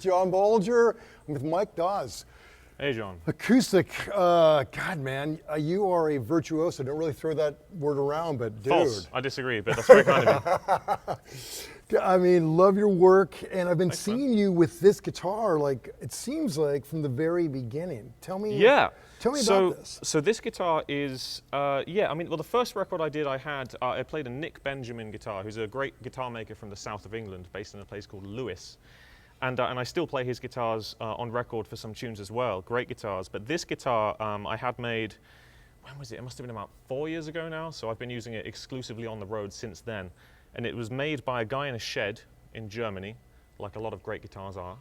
John Bolger. I'm with Mike Dawes. Hey, John. Acoustic. God, man, you are a virtuoso. Don't really throw that word around, but dude. False. I disagree, but that's very kind of you. I mean, love your work, and I've been Thanks, seeing you with this guitar, like, it seems like from the very beginning. Tell me about this. So this guitar is, I mean, well, the first record I did, I played a Nick Benjamin guitar, who's a great guitar maker from the south of England, based in a place called Lewis. And I still play his guitars on record for some tunes as well, great guitars. But this guitar I had made, when was it? It must have been about 4 years ago now, so I've been using it exclusively on the road since then. And it was made by a guy in a shed in Germany, like a lot of great guitars are.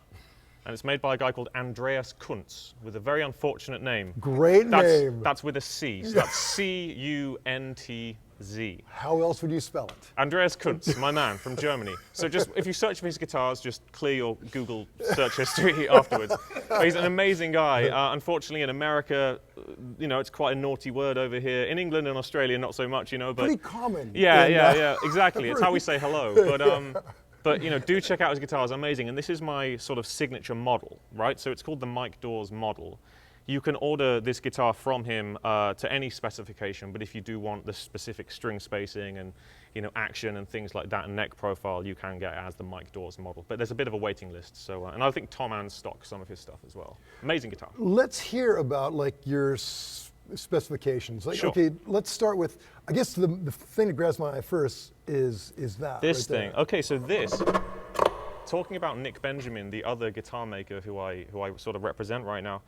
And it's made by a guy called Andreas Cuntz, with a very unfortunate name. Great name. That's with a C, so that's C-U-N-T-Z. How else would you spell it? Andreas Cuntz, my man from Germany. So just, if you search for his guitars, just clear your Google search history afterwards. But he's an amazing guy. Unfortunately, in America, you know, it's quite a naughty word over here. In England and Australia, not so much, you know. But pretty common. Yeah, exactly. It's how we say hello. But you know, do check out his guitars, amazing. And this is my sort of signature model, right? So it's called the Mike Dawes model. You can order this guitar from him to any specification, but if you do want the specific string spacing and, you know, action and things like that and neck profile, you can get it as the Mike Dawes model. But there's a bit of a waiting list. So, and I think Tom Ann's stocks some of his stuff as well. Amazing guitar. Let's hear about like your specifications. Like, sure. Okay, let's start with, I guess the thing that grabs my eye first is that. This right thing. there. Okay, so this. Talking about Nick Benjamin, the other guitar maker who I sort of represent right now.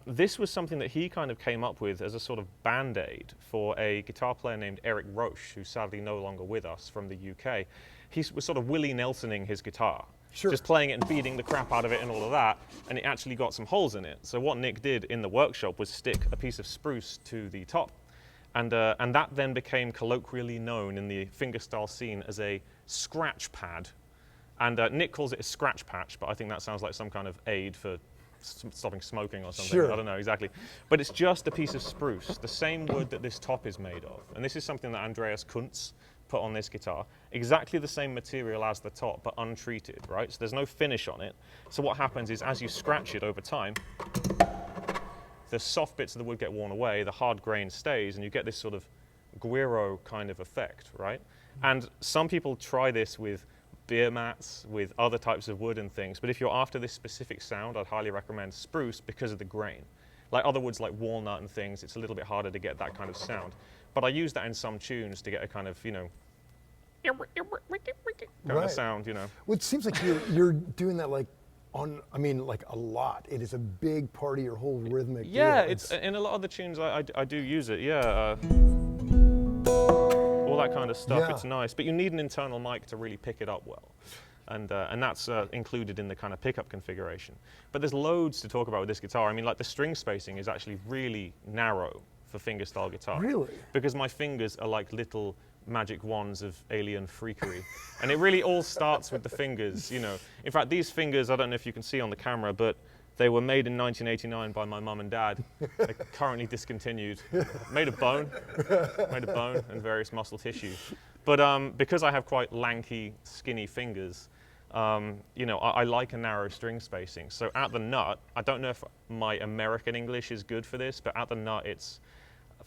This was something that he kind of came up with as a sort of band-aid for a guitar player named Eric Roche, who's sadly no longer with us, from the UK. He was sort of Willie Nelsoning his guitar, just playing it and beating the crap out of it and all of that, and it actually got some holes in it. So what Nick did in the workshop was stick a piece of spruce to the top, and that then became colloquially known in the fingerstyle scene as a scratch pad. And Nick calls it a scratch patch, but I think that sounds like some kind of aid for stopping smoking or something. Sure. I don't know exactly. But it's just a piece of spruce, the same wood that this top is made of. And this is something that Andreas Cuntz put on this guitar. Exactly the same material as the top, but untreated, right? So there's no finish on it. So what happens is as you scratch it over time, the soft bits of the wood get worn away, the hard grain stays, and you get this sort of guiro kind of effect, right? And some people try this with beer mats, with other types of wood and things, but if you're after this specific sound, I'd highly recommend spruce because of the grain. Like other woods like walnut and things, it's a little bit harder to get that kind of sound. But I use that in some tunes to get a kind of, you know, kind of sound, you know. Well, it seems like you're doing that like like a lot. It is a big part of your whole rhythmic deal. It's in a lot of the tunes I do use it, all that kind of stuff. It's nice, but you need an internal mic to really pick it up well, and that's included in the kind of pickup configuration. But there's loads to talk about with this guitar. I mean, like the string spacing is actually really narrow for fingerstyle guitar. Really? Because my fingers are like little magic wands of alien freakery, and it really all starts with the fingers. You know, in fact, these fingers, I don't know if you can see on the camera, but they were made in 1989 by my mum and dad. They're currently discontinued. Made of bone and various muscle tissue. But because I have quite lanky, skinny fingers, you know, I like a narrow string spacing. So at the nut, I don't know if my American English is good for this, but at the nut it's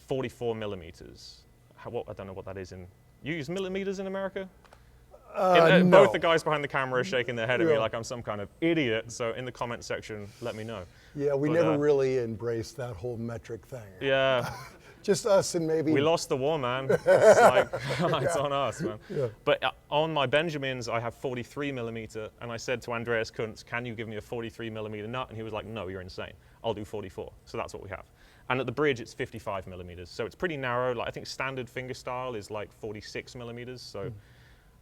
44 millimeters. I don't know what that is in. You use millimeters in America? No. Both the guys behind the camera are shaking their head at me like I'm some kind of idiot, so in the comment section, let me know. Yeah, we never really embraced that whole metric thing. Yeah. Just us and maybe... We lost the war, man. It's like, it's on us, man. Yeah. But on my Benjamins, I have 43 millimeter, and I said to Andreas Cuntz, can you give me a 43 millimeter nut? And he was like, no, you're insane. I'll do 44. So that's what we have. And at the bridge, it's 55 millimeters. So it's pretty narrow. Like I think standard fingerstyle is like 46 millimeters. So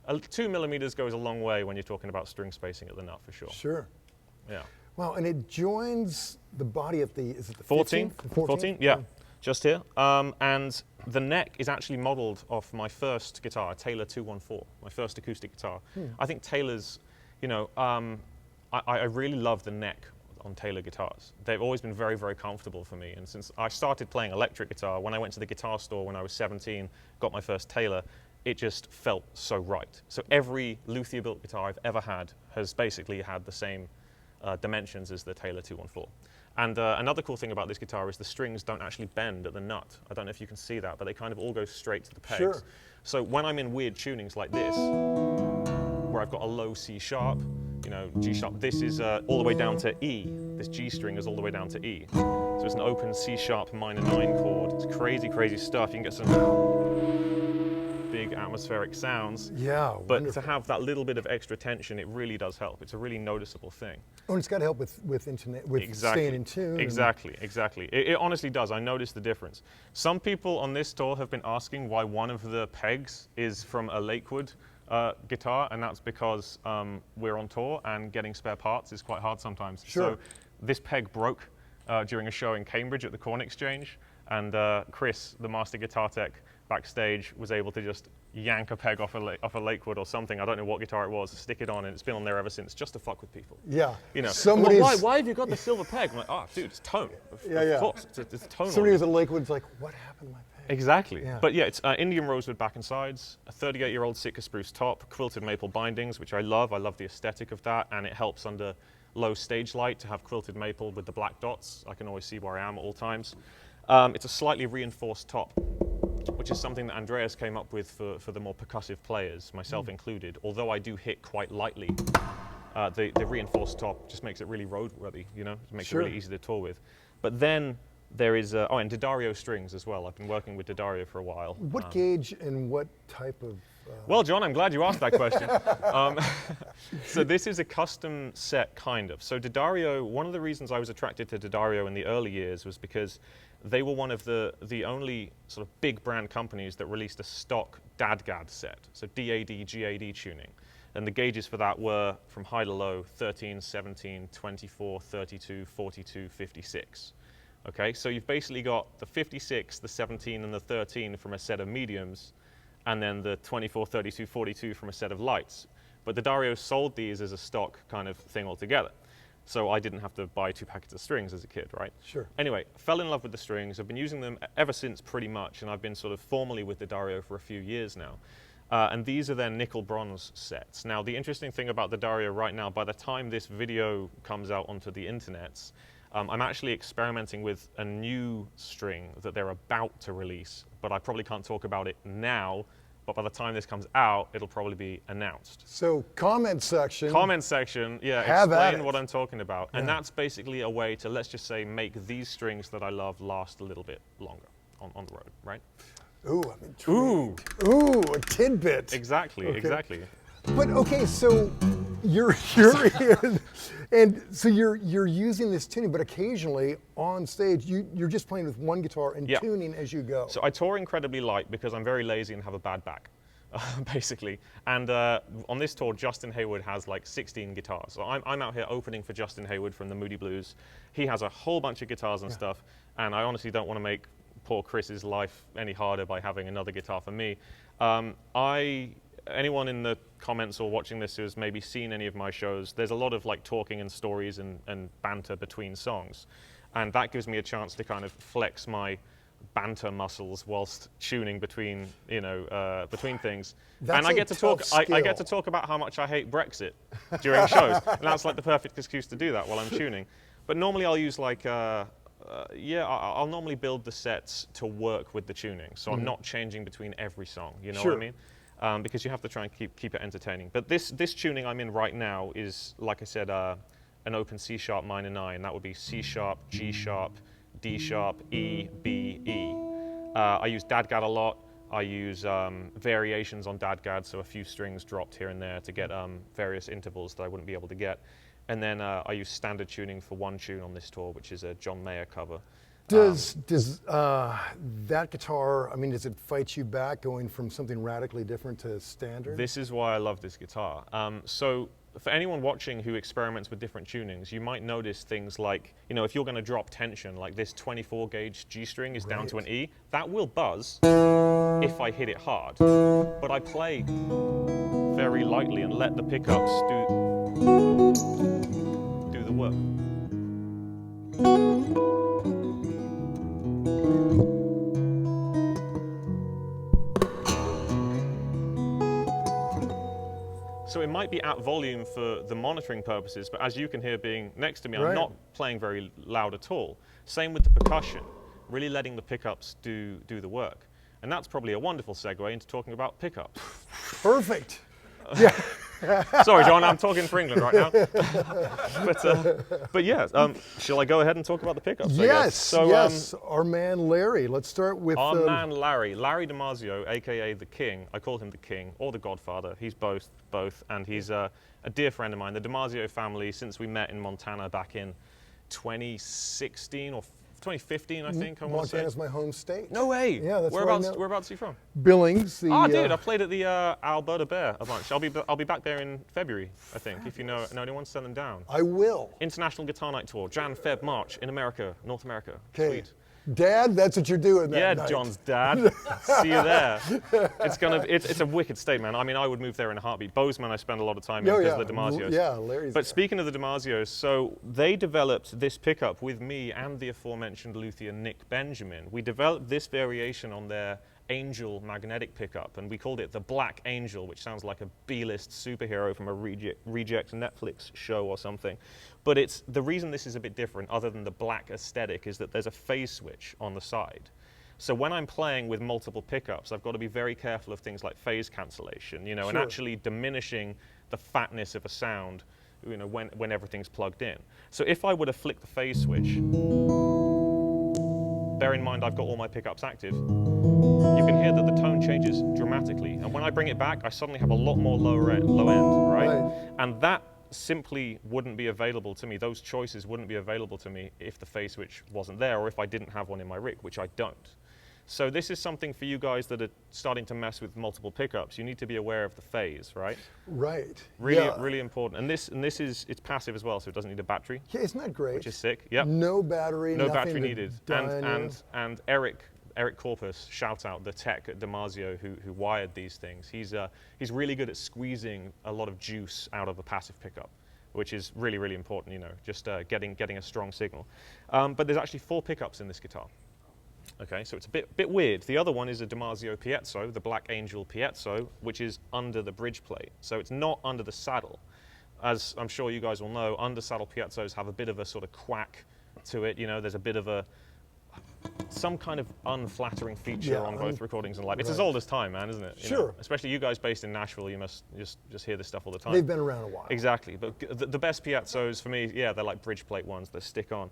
2 millimeters goes a long way when you're talking about string spacing at the nut, for sure. Sure. Yeah. Wow, and it joins the body at the, is it the 14? 14? Yeah, just here. And the neck is actually modeled off my first guitar, a Taylor 214, my first acoustic guitar. I think Taylor's, you know, I really love the neck on Taylor guitars. They've always been very, very comfortable for me. And since I started playing electric guitar, when I went to the guitar store when I was 17, got my first Taylor, it just felt so right. So every luthier built guitar I've ever had has basically had the same dimensions as the Taylor 214. And another cool thing about this guitar is the strings don't actually bend at the nut. I don't know if you can see that, but they kind of all go straight to the pegs. Sure. So when I'm in weird tunings like this, where I've got a low C sharp, you know, G sharp, this is all the way down to E. This G string is all the way down to E. So it's an open C sharp minor 9 chord. It's crazy, crazy stuff. You can get some big atmospheric sounds. Yeah, But wonderful. to have that little bit of extra tension, it really does help. It's a really noticeable thing. Oh, and it's got to help with internet, with Exactly. staying in tune. Exactly, exactly. It honestly does. I noticed the difference. Some people on this tour have been asking why one of the pegs is from a Lakewood guitar, and that's because we're on tour and getting spare parts is quite hard sometimes. Sure. So this peg broke during a show in Cambridge at the Corn Exchange, and Chris, the master guitar tech backstage, was able to just yank a peg off a Lakewood or something. I don't know what guitar it was, stick it on, and it's been on there ever since, just to fuck with people. Yeah. You know, Somebody's, why have you got the silver peg? I'm like, oh, dude, it's tone. Of course, it's tone. somebody who's at Lakewood's like, what happened to my peg? Exactly. Yeah. But yeah, it's Indian rosewood back and sides, a 38-year-old Sitka spruce top, quilted maple bindings, which I love. I love the aesthetic of that, and it helps under low stage light to have quilted maple with the black dots. I can always see where I am at all times. It's a slightly reinforced top, which is something that Andreas came up with for the more percussive players, myself included. Although I do hit quite lightly, the reinforced top just makes it really roadworthy, you know? It makes it really easy to tour with. But then there is, oh, and DiMarzio strings as well. I've been working with DiMarzio for a while. What gauge and what type of... Well, John, I'm glad you asked that question. So this is a custom set, kind of. So DiMarzio, one of the reasons I was attracted to DiMarzio in the early years was because they were one of the only sort of big brand companies that released a stock DAD-GAD set, so DAD, GAD tuning. And the gauges for that were from high to low, 13, 17, 24, 32, 42, 56. Okay, so you've basically got the 56, the 17, and the 13 from a set of mediums, and then the 24, 32, 42 from a set of lights. But DiMarzio sold these as a stock kind of thing altogether. So I didn't have to buy 2 packets of strings as a kid, right? Sure. Anyway, fell in love with the strings. I've been using them ever since pretty much, and I've been sort of formally with the DiMarzio for a few years now. And these are their nickel bronze sets. Now, the interesting thing about the DiMarzio right now, by the time this video comes out onto the internets, I'm actually experimenting with a new string that they're about to release, but I probably can't talk about it now. But by the time this comes out, it'll probably be announced. So comment section. Comment section, yeah, Have at explain it. what I'm talking about. And that's basically a way to, let's just say, make these strings that I love last a little bit longer on the road, right? Ooh, I'm intrigued. Ooh, a tidbit. Exactly, Okay. exactly. But okay, so you're using this tuning, but occasionally on stage you're just playing with one guitar and tuning as you go. So I tour incredibly light because I'm very lazy and have a bad back, basically. And on this tour, Justin Hayward has like 16 guitars. So I'm out here opening for Justin Hayward from the Moody Blues. He has a whole bunch of guitars and stuff, and I honestly don't want to make poor Chris's life any harder by having another guitar for me. Anyone in the comments or watching this who has maybe seen any of my shows, there's a lot of like talking and stories and banter between songs. And that gives me a chance to kind of flex my banter muscles whilst tuning between, between things. That's and I a get to talk. tough I get to skill. talk about how much I hate Brexit during shows, and that's like the perfect excuse to do that while I'm tuning. But normally I'll use like, I'll normally build the sets to work with the tuning, so I'm not changing between every song. You know what I mean? Because you have to try and keep it entertaining. But this tuning I'm in right now is, like I said, an open C sharp minor 9. That would be C sharp, G sharp, D sharp, E, B, E. I use DAD-GAD a lot. I use variations on DAD-GAD, so a few strings dropped here and there to get various intervals that I wouldn't be able to get. And then I use standard tuning for one tune on this tour, which is a John Mayer cover. Does that guitar, I mean, does it fight you back going from something radically different to standard? This is why I love this guitar. So for anyone watching who experiments with different tunings, you might notice things like, if you're going to drop tension, like this 24 gauge G string is down to an E, that will buzz if I hit it hard. But I play very lightly and let the pickups do the work. So it might be at volume for the monitoring purposes, but as you can hear being next to me, I'm Right. not playing very loud at all. Same with the percussion, really letting the pickups do the work. And that's probably a wonderful segue into talking about pickups. Perfect. Yeah. Sorry, John, I'm talking for England right now. but yeah, shall I go ahead and talk about the pickups? I guess? Yes. So, yes. Our man Larry. Let's start with our man Larry DiMarzio, aka the King. I call him the King or the Godfather. He's both, and he's a dear friend of mine. The DiMarzio family, since we met in Montana back in 2016 or 2015, I think. I want to say. Montana's my home state. No way. Yeah, that's where I know. Whereabouts are you from? Billings. Dude, I played at the Alberta Bear a bunch. I'll be back there in February, I think. If you know anyone, send them down. I will. International Guitar Night Tour, Jan, Feb, March in America, North America. Okay. Sweet. Dad, that's what you're doing that night. John's dad. See you there. It's a wicked state, man. I mean, I would move there in a heartbeat. Bozeman, I spend a lot of time in because of the DiMarzios. Yeah, Larry's But there. speaking of the DiMarzios, so they developed this pickup with me and the aforementioned luthier Nick Benjamin. We developed this variation on their Angel magnetic pickup, and we called it the Black Angel, which sounds like a B-list superhero from a reject Netflix show or something. But the reason this is a bit different, other than the black aesthetic, is that there's a phase switch on the side. So when I'm playing with multiple pickups, I've got to be very careful of things like phase cancellation, and Sure. actually diminishing the fatness of a sound, when everything's plugged in. So if I were to flick the phase switch, bear in mind I've got all my pickups active, you can hear that the tone changes dramatically. And when I bring it back, I suddenly have a lot more low end, right? And that simply wouldn't be available to me. Those choices wouldn't be available to me if the phase switch wasn't there, or if I didn't have one in my rig, which I don't. So this is something for you guys that are starting to mess with multiple pickups. You need to be aware of the phase, right? Right. Really important. And this is, it's passive as well, so it doesn't need a battery. Yeah, isn't that great? Which is sick. Yep. No battery. No nothing battery to needed. die on And Eric Corpus, shout out, the tech at DiMarzio who wired these things. He's really good at squeezing a lot of juice out of a passive pickup, which is really, really important, just getting a strong signal. But there's actually 4 pickups in this guitar. Okay, so it's a bit weird. The other one is a DiMarzio piezo, the Black Angel piezo, which is under the bridge plate. So it's not under the saddle. As I'm sure you guys will know, under saddle piezos have a bit of a sort of quack to it. There's a bit of some kind of unflattering feature on both recordings and live. It's as old as time, man, isn't it? Sure. Especially you guys based in Nashville, you must just hear this stuff all the time. They've been around a while. Exactly, but the best piezos for me, they're like bridge plate ones that stick on.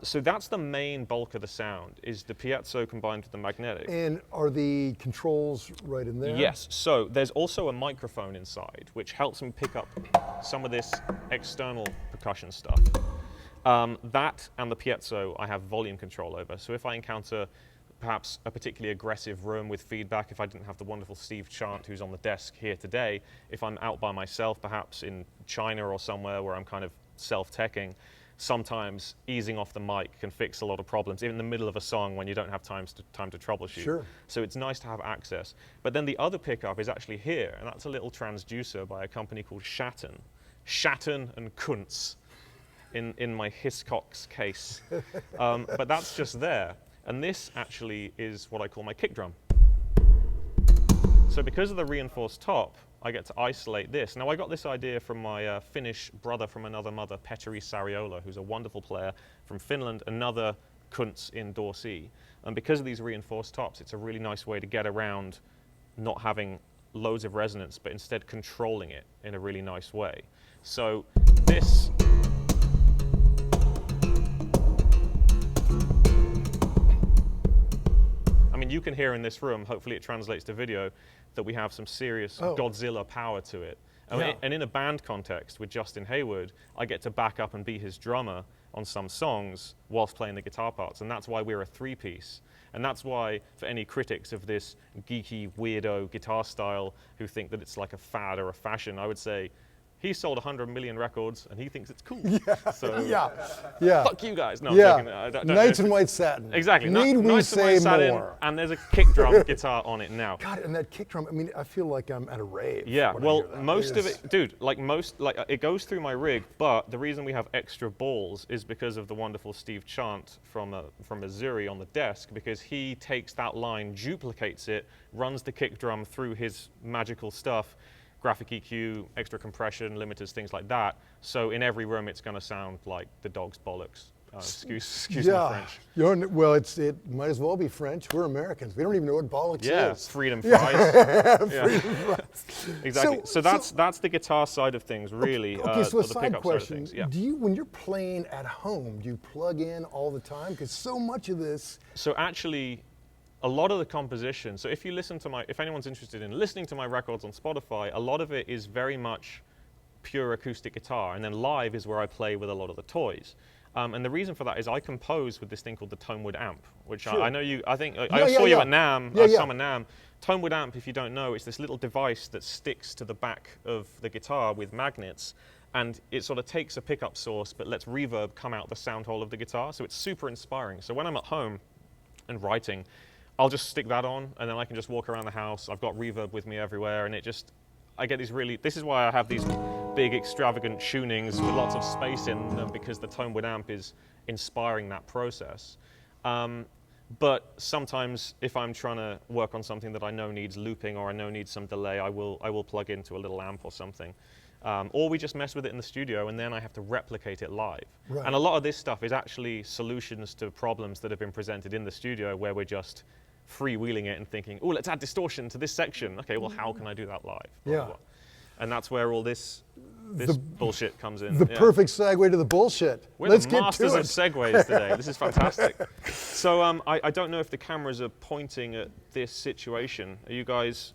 So that's the main bulk of the sound, is the piezo combined with the magnetic. And are the controls right in there? Yes, so there's also a microphone inside, which helps me pick up some of this external percussion stuff. That and the piezo I have volume control over. So if I encounter perhaps a particularly aggressive room with feedback, if I didn't have the wonderful Steve Chant who's on the desk here today, if I'm out by myself, perhaps in China or somewhere where I'm kind of self-teching, sometimes easing off the mic can fix a lot of problems in the middle of a song when you don't have time to troubleshoot. Sure. So it's nice to have access. But then the other pickup is actually here, and that's a little transducer by a company called Schatten and Cuntz in my Hiscox case. But that's just there. And this actually is what I call my kick drum. So because of the reinforced top, I get to isolate this. Now, I got this idea from my Finnish brother from another mother, Petteri Sariola, who's a wonderful player from Finland, another Kuntz in Dawes. And because of these reinforced tops, it's a really nice way to get around not having loads of resonance, but instead controlling it in a really nice way. So this... I mean, you can hear in this room, hopefully it translates to video, that we have some serious Godzilla power to it. And in a band context with Justin Hayward, I get to back up and be his drummer on some songs whilst playing the guitar parts, and that's why we're a 3-piece. And that's why, for any critics of this geeky, weirdo guitar style who think that it's like a fad or a fashion, I would say, he sold 100 million records and he thinks it's cool. So fuck you guys. No, I'm joking. Knights in white satin. Exactly. Need we Knights in white say satin, more? and there's a kick drum guitar on it now. God, and that kick drum, I mean, I feel like I'm at a rave. Yeah, when I well, hear that. most of it, dude, it goes through my rig, but the reason we have extra balls is because of the wonderful Steve Chant from Missouri on the desk, because he takes that line, duplicates it, runs the kick drum through his magical stuff, graphic EQ, extra compression, limiters, things like that. So in every room, it's going to sound like the dog's bollocks. Excuse my French. Well, it might as well be French. We're Americans. We don't even know what bollocks is. Freedom fries. Freedom fries. Exactly. So that's the guitar side of things, really. Okay, so a the side pickup question. side of things. Yeah. Do you, when you're playing at home, do you plug in all the time? Because so much of this... So actually, a lot of the composition, so if you listen to if anyone's interested in listening to my records on Spotify, a lot of it is very much pure acoustic guitar, and then live is where I play with a lot of the toys. And the reason for that is I compose with this thing called the Tonewood amp, which I know you, I think, I saw you at NAMM, Summer NAMM. Tonewood amp, if you don't know, it's this little device that sticks to the back of the guitar with magnets, and it sort of takes a pickup source but lets reverb come out the sound hole of the guitar, so it's super inspiring. So when I'm at home and writing, I'll just stick that on, and then I can just walk around the house. I've got reverb with me everywhere, and I get these this is why I have these big extravagant tunings with lots of space in them, because the Tonewood amp is inspiring that process. But sometimes if I'm trying to work on something that I know needs looping or I know needs some delay, I will plug into a little amp or something. Or we just mess with it in the studio, and then I have to replicate it live. Right. And a lot of this stuff is actually solutions to problems that have been presented in the studio, where we're just freewheeling it and thinking, oh, let's add distortion to this section. Okay, well, how can I do that live? Blah, blah, blah. And that's where all this bullshit comes in. The perfect segue to the bullshit. Let's the masters of segues today. This is fantastic. So I don't know if the cameras are pointing at this situation. Are you guys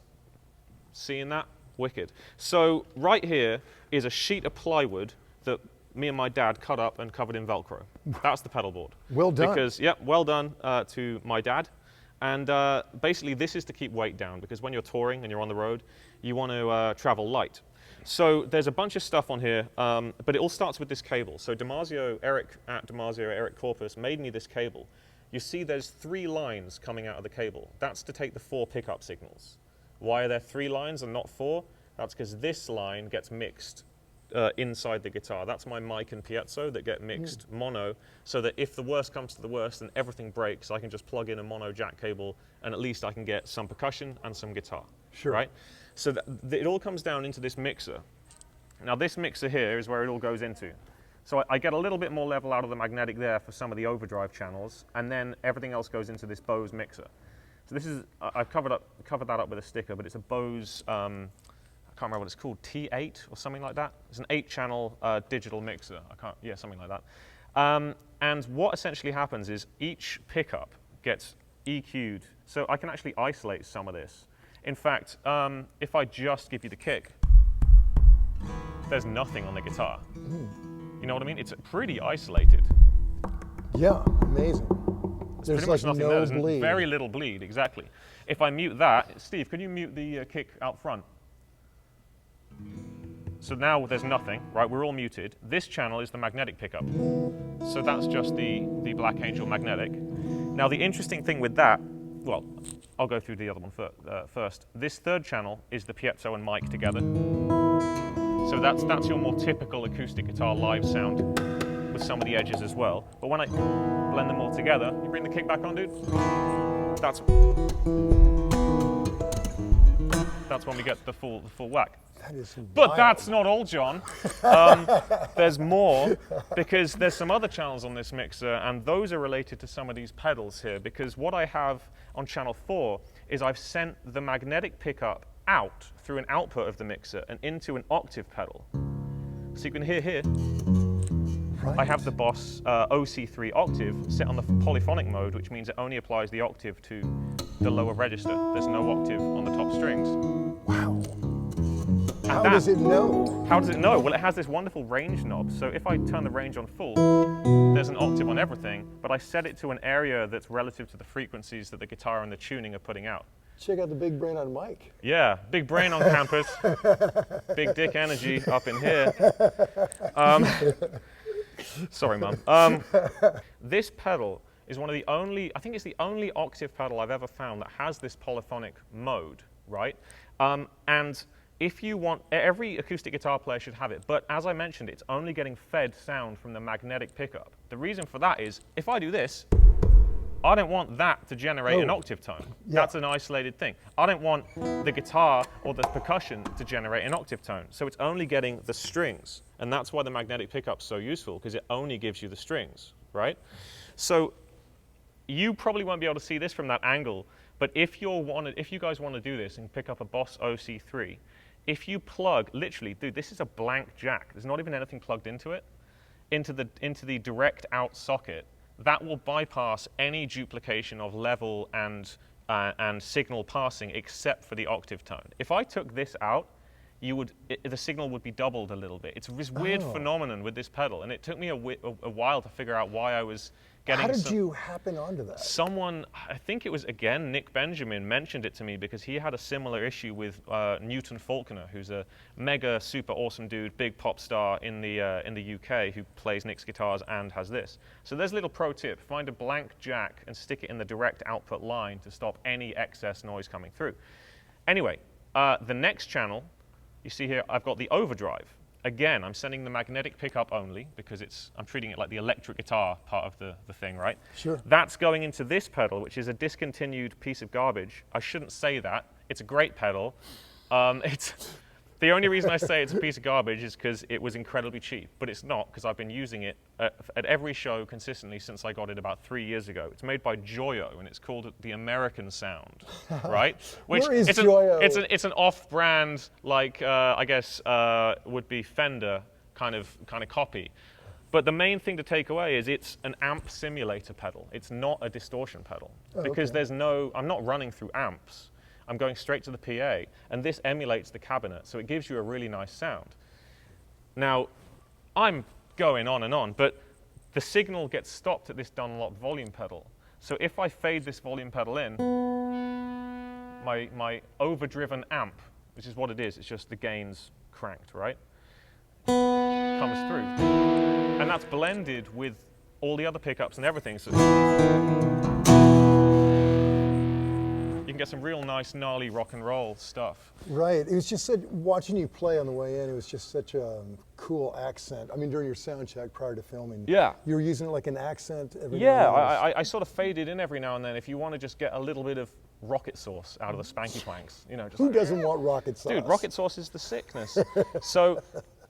seeing that? Wicked. So right here is a sheet of plywood that me and my dad cut up and covered in Velcro. That's the pedalboard. Well done. Because, well done to my dad. And basically, this is to keep weight down, because when you're touring and you're on the road, you want to travel light. So there's a bunch of stuff on here, but it all starts with this cable. So Eric Corpus made me this cable. You see there's 3 lines coming out of the cable. That's to take the 4 pickup signals. Why are there 3 lines and not 4? That's because this line gets mixed inside the guitar. That's my mic and piezo that get mixed mono, so that if the worst comes to the worst and everything breaks, I can just plug in a mono jack cable, and at least I can get some percussion and some guitar. Sure. Right? So it all comes down into this mixer. Now this mixer here is where it all goes into. So I get a little bit more level out of the magnetic there for some of the overdrive channels, and then everything else goes into this Bose mixer. So this is, I've covered that up with a sticker, but it's a Bose, I can't remember what it's called, T8 or something like that. It's an 8-channel digital mixer. Something like that. And what essentially happens is each pickup gets EQ'd, so I can actually isolate some of this. In fact, if I just give you the kick, there's nothing on the guitar. You know what I mean? It's pretty isolated. Yeah, amazing. There's pretty much like nothing no there. There's bleed. very little bleed, exactly. If I mute that, Steve, can you mute the kick out front? So now there's nothing, right? We're all muted. This channel is the magnetic pickup. So that's just the Black Angel magnetic. Now the interesting thing with that, well, I'll go through the other one first. This 3rd channel is the piezo and mic together. So that's your more typical acoustic guitar live sound, with some of the edges as well. But when I blend them all together, you bring the kick back on, dude? That's when we get the full whack. That is but wild. that's not all, John. There's more, because there's some other channels on this mixer, and those are related to some of these pedals here, because what I have on channel 4 is I've sent the magnetic pickup out through an output of the mixer and into an octave pedal. So you can hear here, Right. I have the Boss OC3 octave set on the polyphonic mode, which means it only applies the octave to the lower register. There's no octave on the top strings. Wow. And How does it know? How does it know? Well, it has this wonderful range knob. So if I turn the range on full, there's an octave on everything, but I set it to an area that's relative to the frequencies that the guitar and the tuning are putting out. Check out the big brain on Mike. Yeah, big brain on campus. Big dick energy up in here. Sorry, Mum. This pedal is one of the only, I think it's the only octave pedal I've ever found that has this polyphonic mode, right? And if you want, every acoustic guitar player should have it, but as I mentioned, it's only getting fed sound from the magnetic pickup. The reason for that is, if I do this, I don't want that to generate an octave tone. Yeah. That's an isolated thing. I don't want the guitar or the percussion to generate an octave tone. So it's only getting the strings. And that's why the magnetic pickup's so useful, because it only gives you the strings, right? So you probably won't be able to see this from that angle, but if you guys want to do this and pick up a Boss OC3, if you plug, literally, dude, this is a blank jack. There's not even anything plugged into it, into the direct out socket. That will bypass any duplication of level and signal passing except for the octave tone. If I took this out, the signal would be doubled a little bit. It's this weird phenomenon with this pedal, and it took me a while to figure out why I was getting. How did you happen onto that? Someone, I think it was again Nick Benjamin, mentioned it to me because he had a similar issue with Newton Faulkner, who's a mega super awesome dude, big pop star in the UK who plays Nick's guitars and has this. So there's a little pro tip: find a blank jack and stick it in the direct output line to stop any excess noise coming through. Anyway, the next channel. You see here, I've got the Overdrive. Again, I'm sending the magnetic pickup only because I'm treating it like the electric guitar part of the thing, right? Sure. That's going into this pedal, which is a discontinued piece of garbage. I shouldn't say that. It's a great pedal. The only reason I say it's a piece of garbage is because it was incredibly cheap, but it's not, because I've been using it at every show consistently since I got it about 3 years ago. It's made by Joyo, and it's called the American Sound, right? Where is Joyo? It's an off-brand, like I guess would be Fender kind of copy. But the main thing to take away is it's an amp simulator pedal. It's not a distortion pedal because I'm not running through amps. I'm going straight to the PA, and this emulates the cabinet, so it gives you a really nice sound. Now, I'm going on and on, but the signal gets stopped at this Dunlop volume pedal. So if I fade this volume pedal in, my overdriven amp, which is what it is, it's just the gains cranked, right? Comes through. And that's blended with all the other pickups and everything. So you can get some real nice, gnarly rock and roll stuff. Right. It was just watching you play on the way in, it was just such a cool accent. I mean, during your sound check prior to filming, yeah, you were using it like an accent every yeah, now and then. I sort of faded in every now and then if you want to just get a little bit of rocket sauce out of the spanky planks. You know, just who doesn't want rocket sauce? Dude, rocket sauce is the sickness. So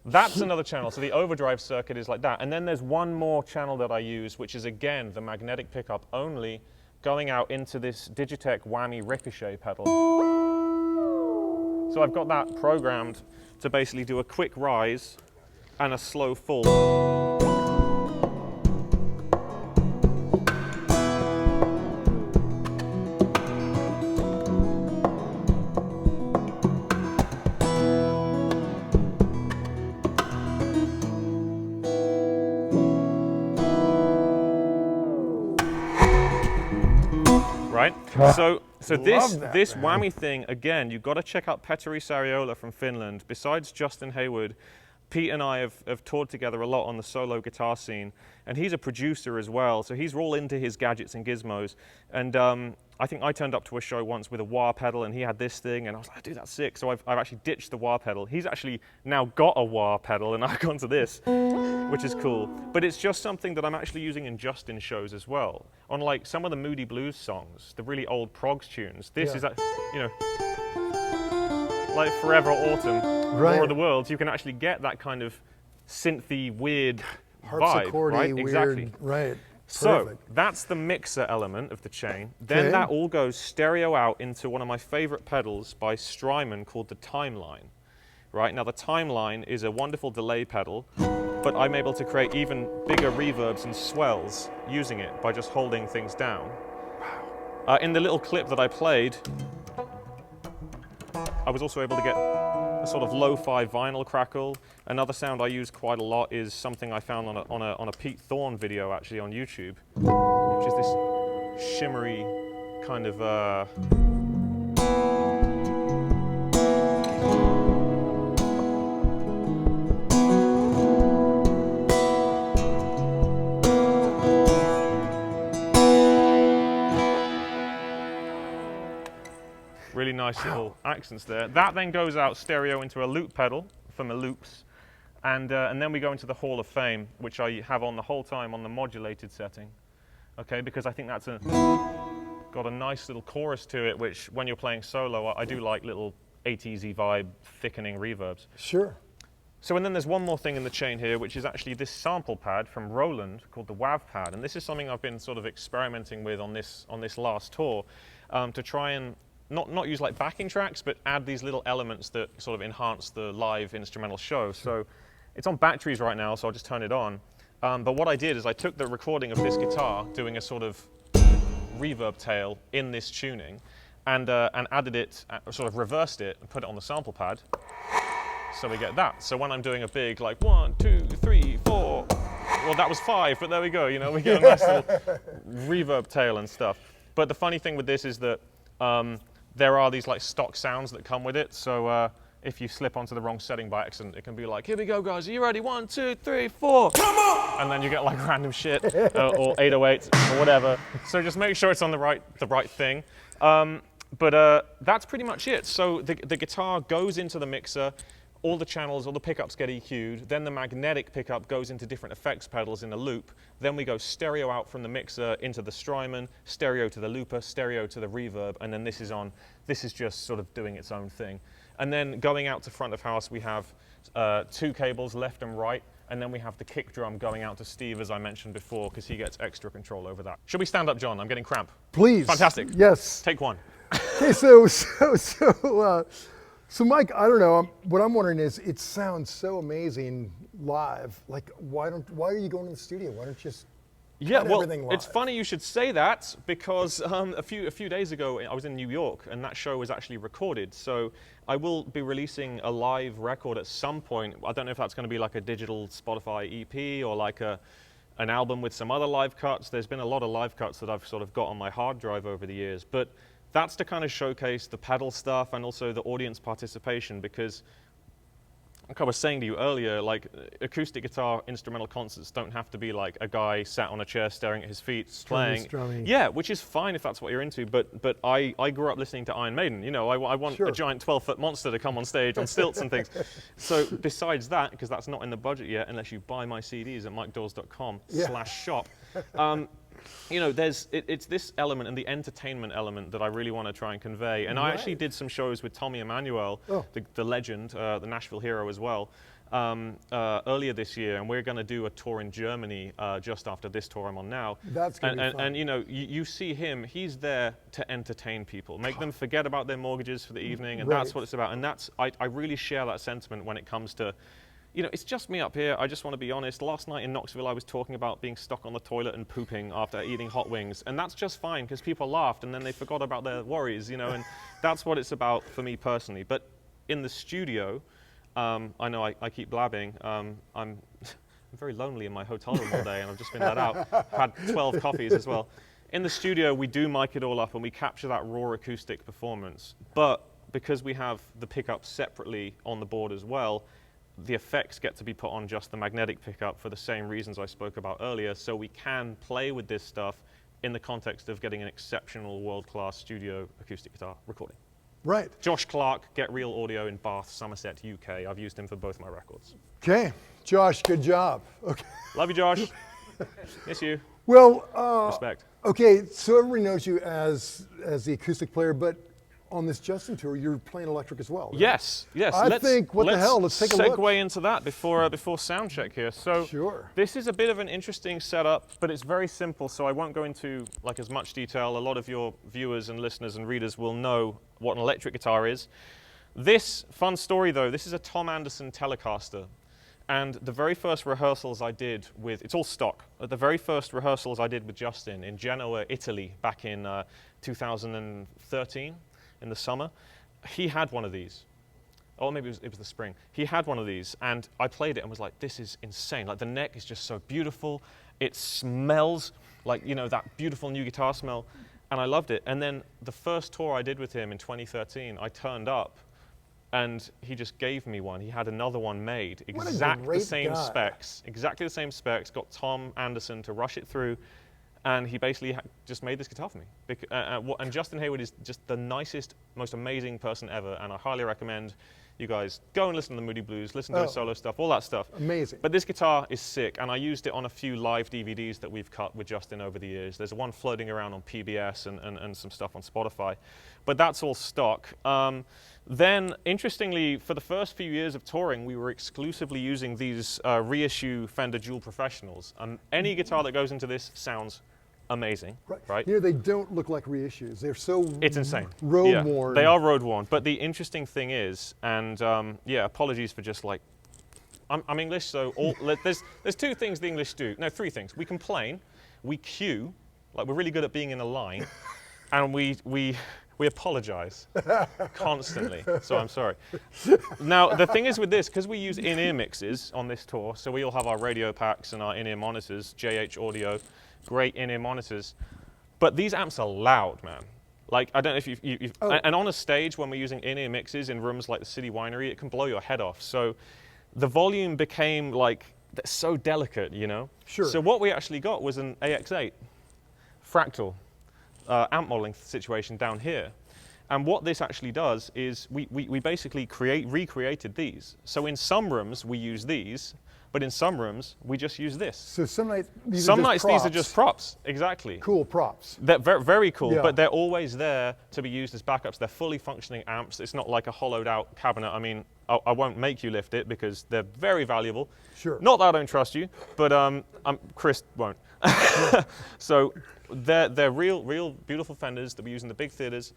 that's another channel. So the Overdrive circuit is like that. And then there's one more channel that I use, which is, again, the magnetic pickup only, going out into this Digitech Whammy Ricochet pedal. So I've got that programmed to basically do a quick rise and a slow fall. Right? So this Whammy thing, again, you've got to check out Petteri Sariola from Finland. Besides Justin Hayward, Pete and I have toured together a lot on the solo guitar scene, and he's a producer as well, so he's all into his gadgets and gizmos. And I think I turned up to a show once with a wah pedal, and he had this thing, and I was like, dude, that's sick. So I've actually ditched the wah pedal. He's actually now got a wah pedal, and I've gone to this, which is cool. But it's just something that I'm actually using in Justin shows as well. On like some of the Moody Blues songs, the really old progs tunes, this is, you know, like Forever Autumn, War of the Worlds, you can actually get that kind of synthy, weird vibe, right? Weird, exactly. Right. So Perfect. that's the mixer element of the chain. Then that all goes stereo out into one of my favorite pedals by Strymon called the Timeline. Right, now the Timeline is a wonderful delay pedal, but I'm able to create even bigger reverbs and swells using it by just holding things down. Wow. In the little clip that I played, I was also able to get a sort of lo-fi vinyl crackle. Another sound I use quite a lot is something I found on a Pete Thorne video actually on YouTube, which is this shimmery kind of really nice little accents there. That then goes out stereo into a loop pedal for my loops, and then we go into the Hall of Fame, which I have on the whole time on the modulated setting. okay, because I think that's got a nice little chorus to it, which when you're playing solo, I do like little 80s-y vibe, thickening reverbs. Sure. So, and then there's one more thing in the chain here, which is actually this sample pad from Roland called the WAV pad, and this is something I've been sort of experimenting with on this last tour, to try and not use like backing tracks, but add these little elements that sort of enhance the live instrumental show. So, it's on batteries right now, so I'll just turn it on. But what I did is I took the recording of this guitar doing a sort of reverb tail in this tuning, and added it, sort of reversed it, and put it on the sample pad. So we get that. So when I'm doing a big, like 1, 2, 3, 4, well, that was 5, but there we go. You know, we get a nice little reverb tail and stuff. But the funny thing with this is that there are these like stock sounds that come with it. So if you slip onto the wrong setting by accident, it can be like, here we go, guys. Are you ready? 1, 2, 3, 4. Come on! And then you get like random shit or 808 or whatever. So just make sure it's on the right thing. But that's pretty much it. So the guitar goes into the mixer. All the channels, all the pickups get EQ'd, then the magnetic pickup goes into different effects pedals in a loop, then we go stereo out from the mixer into the Strymon, stereo to the looper, stereo to the reverb, and then this is just sort of doing its own thing. And then going out to front of house, we have 2 cables, left and right, and then we have the kick drum going out to Steve, as I mentioned before, because he gets extra control over that. Should we stand up, John? I'm getting cramp. Please. Fantastic. Yes. Take one. Okay, so Mike, I don't know. What I'm wondering is, it sounds so amazing live. Like, why are you going to the studio? Why don't you just cut everything live? It's funny you should say that, because a few days ago I was in New York and that show was actually recorded. So I will be releasing a live record at some point. I don't know if that's going to be like a digital Spotify EP or like an album with some other live cuts. There's been a lot of live cuts that I've sort of got on my hard drive over the years, but that's to kind of showcase the pedal stuff and also the audience participation, because like I was saying to you earlier, like acoustic guitar instrumental concerts don't have to be like a guy sat on a chair staring at his feet playing. Strumming. Yeah, which is fine if that's what you're into, but I grew up listening to Iron Maiden. You know, I want a giant 12-foot monster to come on stage on stilts and things. So besides that, because that's not in the budget yet unless you buy my CDs at mikedawes.com/shop, you know, it's this element and the entertainment element that I really want to try and convey. And I actually did some shows with Tommy Emmanuel, the legend, the Nashville hero as well, earlier this year. And we're going to do a tour in Germany just after this tour I'm on now. That's going to be fun. And you know, you see him, he's there to entertain people, make them forget about their mortgages for the evening. And that's what it's about. And I really share that sentiment when it comes to, you know, it's just me up here. I just want to be honest. Last night in Knoxville, I was talking about being stuck on the toilet and pooping after eating hot wings. And that's just fine, because people laughed and then they forgot about their worries, you know, and that's what it's about for me personally. But in the studio, I know I keep blabbing. I'm very lonely in my hotel room all day, and I've just been let out. Had 12 coffees as well. In the studio, we do mic it all up and we capture that raw acoustic performance. But because we have the pickups separately on the board as well, the effects get to be put on just the magnetic pickup for the same reasons I spoke about earlier, so we can play with this stuff in the context of getting an exceptional world-class studio acoustic guitar recording. Right. Josh Clark, Get Real Audio in Bath, Somerset, UK. I've used him for both my records. Okay, Josh, good job. Okay. Love you, Josh. Miss you. Well, respect. Okay, so everybody knows you as the acoustic player, but on this Justin tour, you're playing electric as well, right? Yes. I think, what the hell, let's take a look. Segue into that before sound check here. So this is a bit of an interesting setup, but it's very simple, so I won't go into like as much detail. A lot of your viewers and listeners and readers will know what an electric guitar is. This, fun story though, this is a Tom Anderson Telecaster. And the very first rehearsals I did with, it's all stock, the very first rehearsals I did with Justin in Genoa, Italy, back in 2013. In the summer, he had one of these. Or maybe it was the spring. He had one of these, and I played it and was like, this is insane. Like, the neck is just so beautiful. It smells like, you know, that beautiful new guitar smell, and I loved it. And then the first tour I did with him in 2013, I turned up, and he just gave me one. He had another one made, exactly the same specs, got Tom Anderson to rush it through, and he basically just made this guitar for me. And Justin Hayward is just the nicest, most amazing person ever, and I highly recommend You guys go and listen to the Moody Blues, listen to his solo stuff, all that stuff. Amazing. But this guitar is sick, and I used it on a few live DVDs that we've cut with Justin over the years. There's one floating around on PBS and some stuff on Spotify. But that's all stock. Then, interestingly, for the first few years of touring, we were exclusively using these reissue Fender Dual Professionals. Any guitar that goes into this sounds amazing, right? You know, they don't look like reissues. They're so it's insane. Road worn. They are road worn. But the interesting thing is, and yeah, apologies for just like, I'm English, so there's two things the English do. No, three things. We complain, we cue, like we're really good at being in a line, and we apologize constantly, so I'm sorry. Now, the thing is with this, because we use in-ear mixes on this tour, so we all have our radio packs and our in-ear monitors, JH Audio, great in-ear monitors, but these amps are loud, man. Like, I don't know if you've and on a stage when we're using in-ear mixes in rooms like the City Winery, it can blow your head off. So the volume became like, so delicate, you know? Sure. So what we actually got was an AX8 fractal amp modeling situation down here. And what this actually does is we basically recreated these. So in some rooms we use these, but in some rooms we just use this. So some nights these are just props, exactly. Cool props. They're very cool, Yeah. but they're always there to be used as backups. They're fully functioning amps. It's not like a hollowed out cabinet. I mean, I won't make you lift it because they're very valuable. Sure. Not that I don't trust you, but Chris won't. So they're real beautiful Fenders that we use in the big theaters.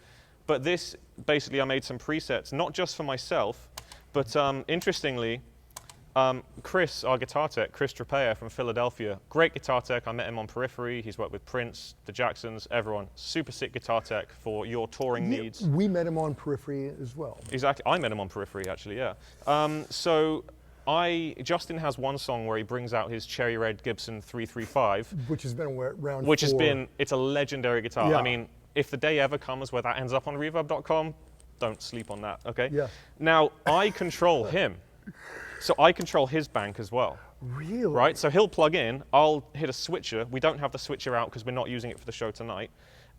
But this, basically I made some presets, not just for myself, but interestingly, Chris, our guitar tech, Chris Trapea from Philadelphia, great guitar tech. I met him on Periphery. He's worked with Prince, the Jacksons, everyone. Super sick guitar tech for your touring needs. We met him on Periphery as well. Exactly. I met him on Periphery, actually, yeah. Justin has one song where he brings out his cherry red Gibson 335. Which has been around Which has been, it's a legendary guitar. Yeah. I mean, if the day ever comes where that ends up on reverb.com, don't sleep on that, okay? Yeah. Now, I control him. So I control his bank as well. Really? Right, so he'll plug in, I'll hit a switcher. We don't have the switcher out because we're not using it for the show tonight.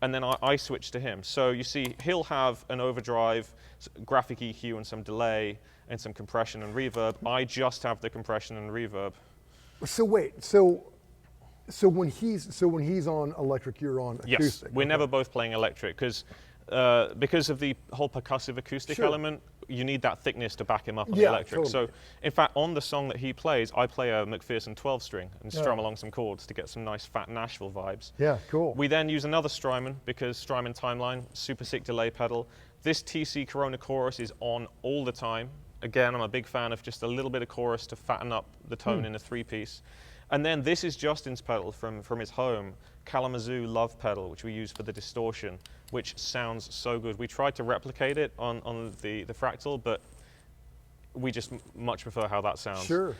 And then I switch to him. So you see, he'll have an overdrive, graphic EQ and some delay and some compression and reverb. I just have the compression and reverb. So wait, so when he's on electric, you're on acoustic. Yes, we're never both playing electric because of the whole percussive acoustic element, you need that thickness to back him up on the electric. Totally. So, in fact, on the song that he plays, I play a McPherson 12-string and strum along some chords to get some nice fat Nashville vibes. Yeah, cool. We then use another Strymon because Strymon Timeline, super sick delay pedal. This TC Corona chorus is on all the time. Again, I'm a big fan of just a little bit of chorus to fatten up the tone in a three-piece. And then this is Justin's pedal from his home, Kalamazoo Love pedal, which we use for the distortion, which sounds so good. We tried to replicate it on the Fractal, but we just much prefer how that sounds. Sure.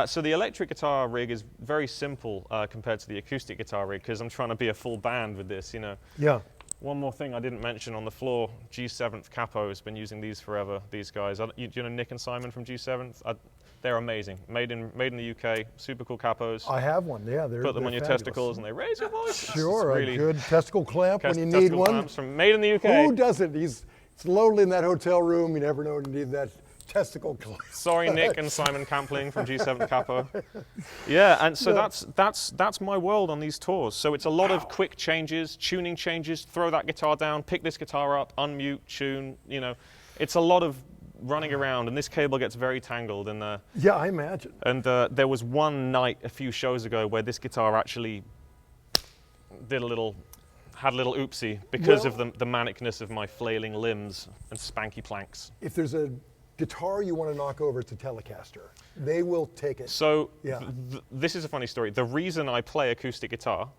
So the electric guitar rig is very simple compared to the acoustic guitar rig, because I'm trying to be a full band with this, you know. Yeah. One more thing I didn't mention on the floor, G7th Capo has been using these forever, these guys. Do you know Nick and Simon from G7th? They're amazing. Made in the UK, super cool capos. I have one, yeah. Put them on your fabulous. testicles and they raise your voice. Sure, really a good testicle clamp when you need one. Clamps from made in the UK. Who doesn't? It's lonely in that hotel room. You never know when you need that testicle clamp. Sorry, Nick and Simon Campling from G7 Capo. Yeah, and so that's my world on these tours. So it's a lot of quick changes, tuning changes, throw that guitar down, pick this guitar up, unmute, tune, you know. It's a lot of running around, and this cable gets very tangled. And yeah, I imagine. And there was one night a few shows ago where this guitar actually had a little oopsie because of the manicness of my flailing limbs and spanky planks. If there's a guitar you want to knock over, it's a Telecaster. They will take it. So yeah. This is a funny story. The reason I play acoustic guitar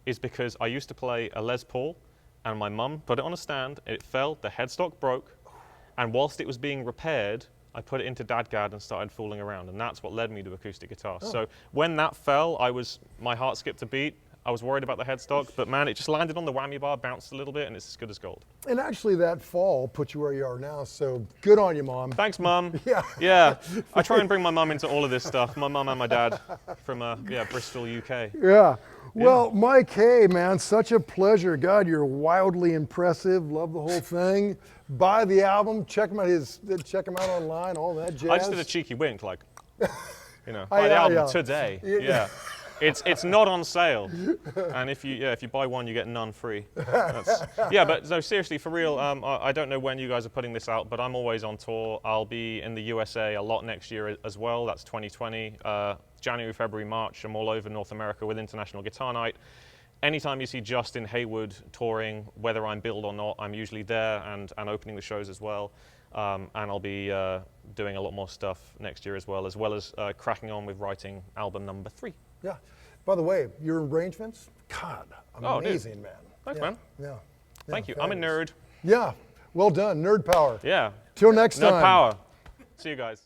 is because I used to play a Les Paul, and my mum put it on a stand, it fell, the headstock broke, and whilst it was being repaired, I put it into DADGAD and started fooling around, and that's what led me to acoustic guitar. Oh. So when that fell, my heart skipped a beat. I was worried about the headstock, but man, it just landed on the whammy bar, bounced a little bit, and it's as good as gold. And actually that fall put you where you are now, so good on you, Mom. Thanks, Mum. Yeah. Yeah, I try and bring my mum into all of this stuff, my mum and my dad from Bristol, UK. Yeah. Well, Mike, hey, man, such a pleasure. God, you're wildly impressive. Love the whole thing. Buy the album. Check him out online. All that jazz. I just did a cheeky wink, like, buy the album today. Yeah. It's not on sale, and if you buy one, you get none free. But no, seriously, for real. I don't know when you guys are putting this out, but I'm always on tour. I'll be in the USA a lot next year as well. That's 2020, January, February, March. I'm all over North America with International Guitar Night. Anytime you see Justin Hayward touring, whether I'm billed or not, I'm usually there and opening the shows as well. And I'll be doing a lot more stuff next year as well as cracking on with writing album number 3. Yeah. By the way, your arrangements, God, amazing, man. Thanks, man. Yeah. Thank you. I'm a nerd. Yeah. Well done. Nerd power. Yeah. Till next time. Nerd power. See you guys.